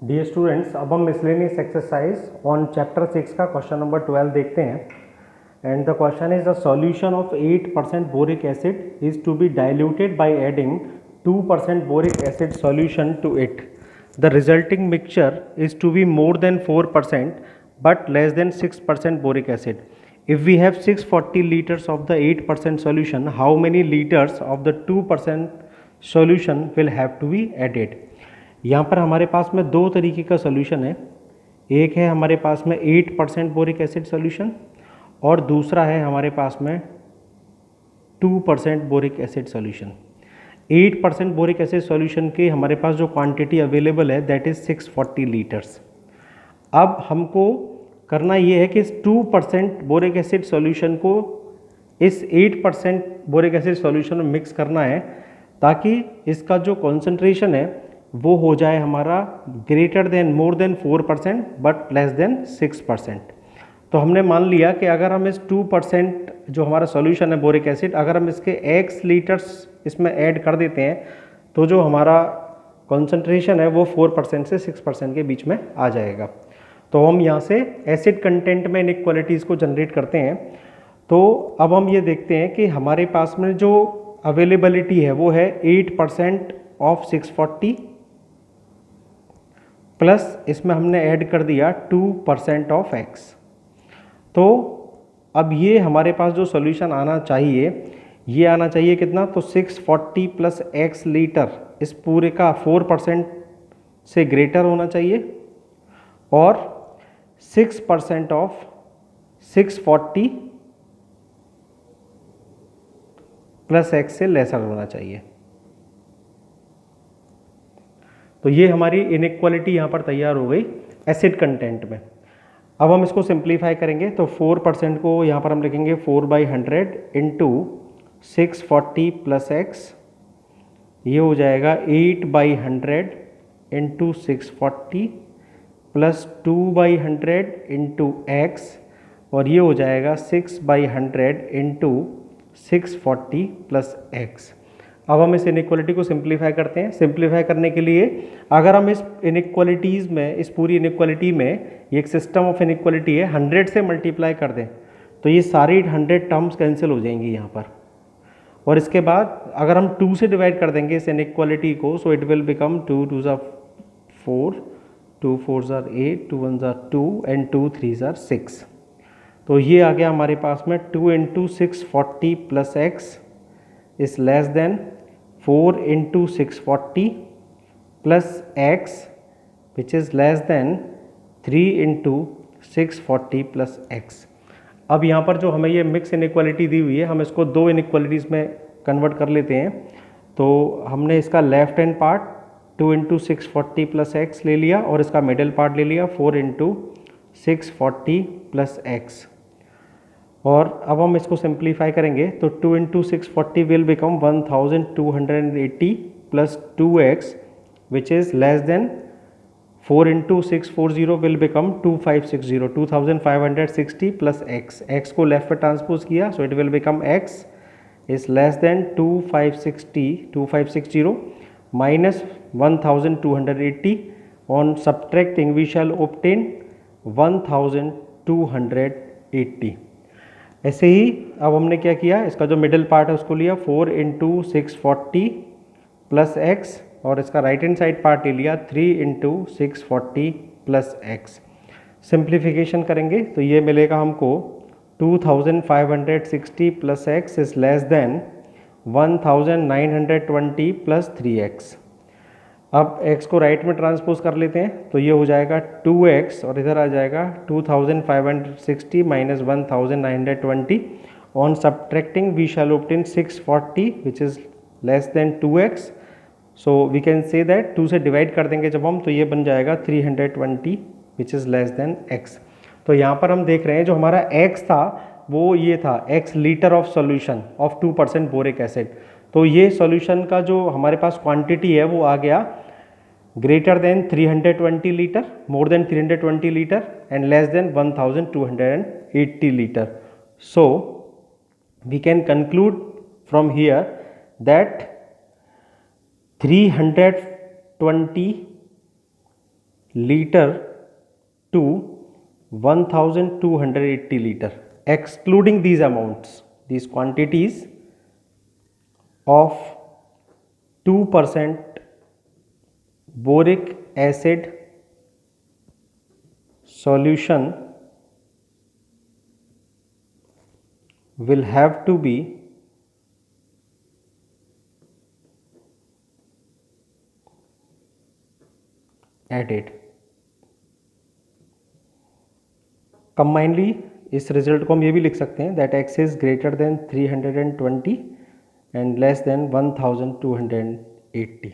Dear students, अब हम miscellaneous exercise on chapter 6 का क्वेश्चन नंबर 12 देखते हैं. And the question is the solution of 8% boric acid is to be diluted by adding 2% boric acid solution to it. The resulting mixture is to be more than 4% but less than 6% boric acid. If we have 640 liters of the 8% solution, how many liters of the 2% solution will have to be added? यहाँ पर हमारे पास में दो तरीके का solution है. एक है हमारे पास में 8% बोरिक एसिड सोल्यूशन और दूसरा है हमारे पास में 2% boric acid solution. 8% boric acid solution के हमारे पास जो क्वांटिटी अवेलेबल है दैट इज़ 640 लीटर्स. अब हमको करना ये है कि इस 2% बोरिक एसिड सॉल्यूशन को इस 8% बोरिक एसिड सॉल्यूशन में मिक्स करना है ताकि इसका जो कॉन्सेंट्रेशन है वो हो जाए हमारा greater than more than 4% but less than 6%. तो हमने मान लिया कि अगर हम इस 2% जो हमारा सॉल्यूशन है बोरिक एसिड, अगर हम इसके x लीटर्स इसमें ऐड कर देते हैं तो जो हमारा कॉन्सेंट्रेशन है वो 4% से 6% के बीच में आ जाएगा. तो हम यहाँ से एसिड कंटेंट में इनइक्वालिटीज़ को जनरेट करते हैं. तो अब हम ये देखते हैं कि हमारे पास में जो अवेलेबिलिटी है वो है 8% ऑफ 640 प्लस इसमें हमने ऐड कर दिया 2% ऑफ x. तो अब ये हमारे पास जो सॉल्यूशन आना चाहिए ये आना चाहिए कितना, तो 640 प्लस x लीटर इस पूरे का 4% से ग्रेटर होना चाहिए और 6% ऑफ 640 प्लस x से लेसर होना चाहिए. तो ये हमारी इनइक्वालिटी यहाँ पर तैयार हो गई एसिड कंटेंट में. अब हम इसको सिंप्लीफाई करेंगे तो 4% को यहाँ पर हम लिखेंगे 4/100 इंटू 640 प्लस एक्स, ये हो जाएगा 8/100 इंटू 640 प्लस 2/100 इंटू एक्स और ये हो जाएगा 6/100 इंटू 640 प्लस एक्स. अब हम इस इनइक्वालिटी को सिंप्लीफाई करते हैं. सिंप्लीफाई करने के लिए अगर हम इस इनइक्वालिटीज़ में, इस पूरी इनइक्वालिटी में, ये एक सिस्टम ऑफ इनइक्वालिटी है, 100 से मल्टीप्लाई कर दें तो ये सारी 100 टर्म्स कैंसिल हो जाएंगी यहाँ पर. और इसके बाद अगर हम 2 से डिवाइड कर देंगे इस इनइक्वालिटी को सो इट विल बिकम 2 2 4, 2 4 8, 2 1 2 एंड 2 3 6. तो ये आ गया हमारे पास में 2 into 640 plus x is less than 4 into 640 plus x which is less then 3 into 640 plus x. अब यहाँ पर जो हमें ये मिक्स इनइक्वालिटी दी हुई है हम इसको दो इनइक्वालिटीज़ में कन्वर्ट कर लेते हैं. तो हमने इसका left hand part 2 into 640 plus x ले लिया और इसका मिडिल पार्ट ले लिया 4 इंटू 640 प्लस एक्स. और अब हम इसको सिंप्लीफाई करेंगे तो 2 into 640 will become 1280 plus 2x which is less than 4 into 640 will become 2560, 2560 plus x. x को लेफ्ट पे ट्रांसपोज किया so it will become x is less than 2560 minus 1280. On subtracting we shall obtain 1280. ऐसे ही अब हमने क्या किया, इसका जो मिडिल पार्ट है उसको लिया 4 इंटू 640 प्लस एक्स और इसका राइट हैंड साइड पार्ट ले लिया 3 इंटू 640 प्लस एक्स. सिंप्लीफिकेशन करेंगे तो ये मिलेगा हमको 2560 plus x is less then 1920 plus 3x. अब x को राइट में ट्रांसपोज कर लेते हैं तो ये हो जाएगा 2x और इधर आ जाएगा 2560 minus 1920. On subtracting we shall obtain 640 which is less than 2x. So we can say that 2 से डिवाइड कर देंगे जब हम तो ये बन जाएगा 320 विच इज़ लेस देन x. तो यहाँ पर हम देख रहे हैं जो हमारा x था वो ये था x litre of solution of 2% boric acid. तो ये सॉल्यूशन का जो हमारे पास क्वांटिटी है वो आ गया greater than 320 litre, more than 320 litre and less than 1280 litre. So we can conclude from here that 320 liter to 1280 liter, excluding these amounts, these quantities of 2% boric acid solution will have to be added. Combinedly इस result को हम ये भी लिख सकते हैं that x is greater than 320 and less than 1280.